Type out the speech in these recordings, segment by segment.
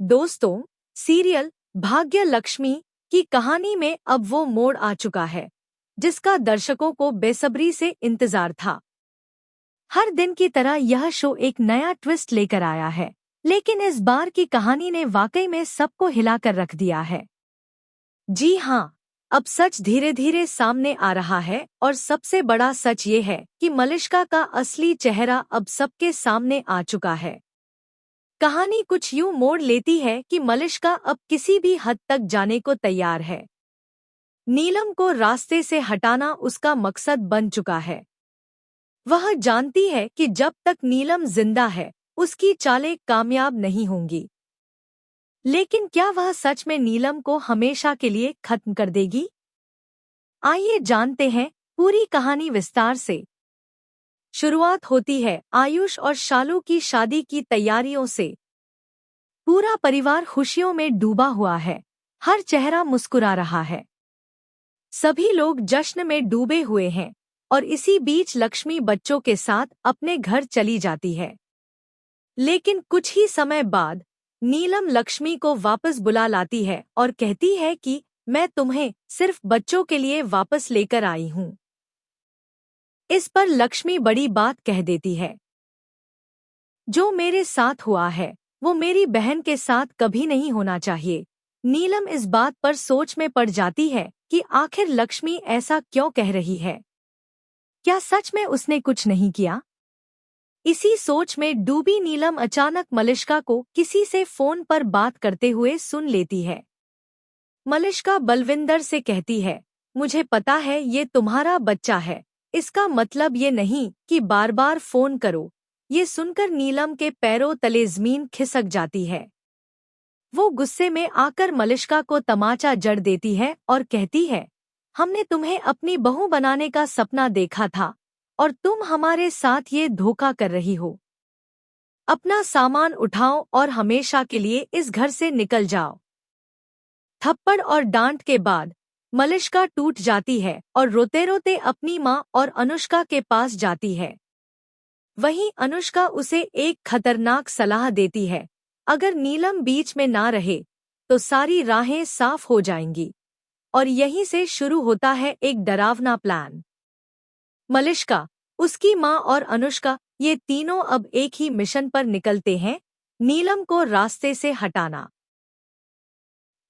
दोस्तों, सीरियल भाग्य लक्ष्मी की कहानी में अब वो मोड़ आ चुका है जिसका दर्शकों को बेसब्री से इंतजार था। हर दिन की तरह यह शो एक नया ट्विस्ट लेकर आया है, लेकिन इस बार की कहानी ने वाकई में सबको हिलाकर रख दिया है। जी हाँ, अब सच धीरे धीरे सामने आ रहा है और सबसे बड़ा सच ये है कि मलिष्का का असली चेहरा अब सबके सामने आ चुका है। कहानी कुछ यूं मोड़ लेती है कि मलिष्का अब किसी भी हद तक जाने को तैयार है। नीलम को रास्ते से हटाना उसका मकसद बन चुका है। वह जानती है कि जब तक नीलम जिंदा है, उसकी चालें कामयाब नहीं होंगी। लेकिन क्या वह सच में नीलम को हमेशा के लिए खत्म कर देगी? आइए जानते हैं पूरी कहानी विस्तार से। शुरुआत होती है आयुष और शालू की शादी की तैयारियों से। पूरा परिवार खुशियों में डूबा हुआ है, हर चेहरा मुस्कुरा रहा है। सभी लोग जश्न में डूबे हुए हैं और इसी बीच लक्ष्मी बच्चों के साथ अपने घर चली जाती है। लेकिन कुछ ही समय बाद नीलम लक्ष्मी को वापस बुला लाती है और कहती है कि मैं तुम्हें सिर्फ बच्चों के लिए वापस लेकर आई हूँ। इस पर लक्ष्मी बड़ी बात कह देती है, जो मेरे साथ हुआ है वो मेरी बहन के साथ कभी नहीं होना चाहिए। नीलम इस बात पर सोच में पड़ जाती है कि आखिर लक्ष्मी ऐसा क्यों कह रही है। क्या सच में उसने कुछ नहीं किया? इसी सोच में डूबी नीलम अचानक मलिष्का को किसी से फोन पर बात करते हुए सुन लेती है। मलिष्का बलविंदर से कहती है, मुझे पता है ये तुम्हारा बच्चा है, इसका मतलब ये नहीं कि बार बार फोन करो। ये सुनकर नीलम के पैरों तले जमीन खिसक जाती है। वो गुस्से में आकर मलिष्का को तमाचा जड़ देती है और कहती है, हमने तुम्हें अपनी बहू बनाने का सपना देखा था और तुम हमारे साथ ये धोखा कर रही हो। अपना सामान उठाओ और हमेशा के लिए इस घर से निकल जाओ। थप्पड़ और डांट के बाद मलिष्का टूट जाती है और रोते रोते अपनी माँ और अनुष्का के पास जाती है। वहीं अनुष्का उसे एक खतरनाक सलाह देती है, अगर नीलम बीच में ना रहे तो सारी राहें साफ हो जाएंगी। और यहीं से शुरू होता है एक डरावना प्लान। मलिष्का, उसकी माँ और अनुष्का ये तीनों अब एक ही मिशन पर निकलते हैं, नीलम को रास्ते से हटाना।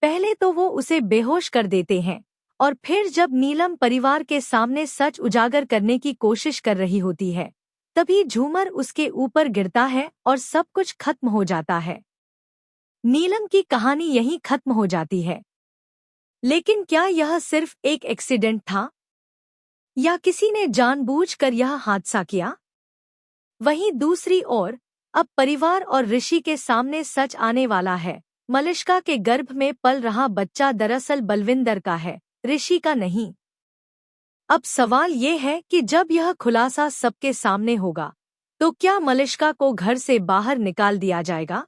पहले तो वो उसे बेहोश कर देते हैं और फिर जब नीलम परिवार के सामने सच उजागर करने की कोशिश कर रही होती है, तभी झूमर उसके ऊपर गिरता है और सब कुछ खत्म हो जाता है। नीलम की कहानी यहीं खत्म हो जाती है। लेकिन क्या यह सिर्फ एक एक्सीडेंट था या किसी ने जानबूझकर यह हादसा किया? वहीं दूसरी ओर अब परिवार और ऋषि के सामने सच आने वाला है। मलिष्का के गर्भ में पल रहा बच्चा दरअसल बलविंदर का है, ऋषि का नहीं। अब सवाल ये है कि जब यह खुलासा सबके सामने होगा तो क्या मलिष्का को घर से बाहर निकाल दिया जाएगा?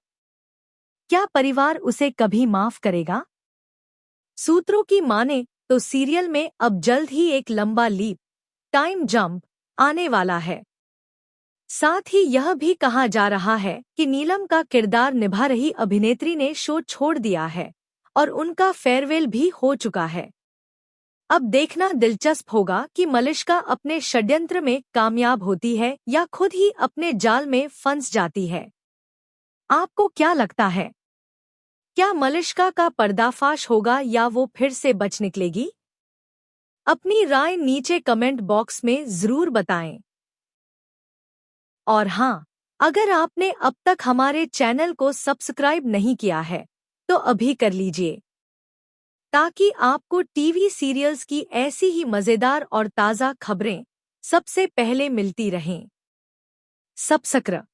क्या परिवार उसे कभी माफ करेगा? सूत्रों की माने तो सीरियल में अब जल्द ही एक लंबा लीप, टाइम जंप आने वाला है। साथ ही यह भी कहा जा रहा है कि नीलम का किरदार निभा रही अभिनेत्री ने शो छोड़ दिया है और उनका फेयरवेल भी हो चुका है। अब देखना दिलचस्प होगा कि मलिष्का अपने षड्यंत्र में कामयाब होती है या खुद ही अपने जाल में फंस जाती है। आपको क्या लगता है? क्या मलिष्का का पर्दाफाश होगा या वो फिर से बच निकलेगी? अपनी राय नीचे कमेंट बॉक्स में जरूर बताएं। और हाँ, अगर आपने अब तक हमारे चैनल को सब्सक्राइब नहीं किया है तो अभी कर लीजिए, ताकि आपको टीवी सीरियल्स की ऐसी ही मजेदार और ताज़ा खबरें सबसे पहले मिलती रहें। सब्सक्राइब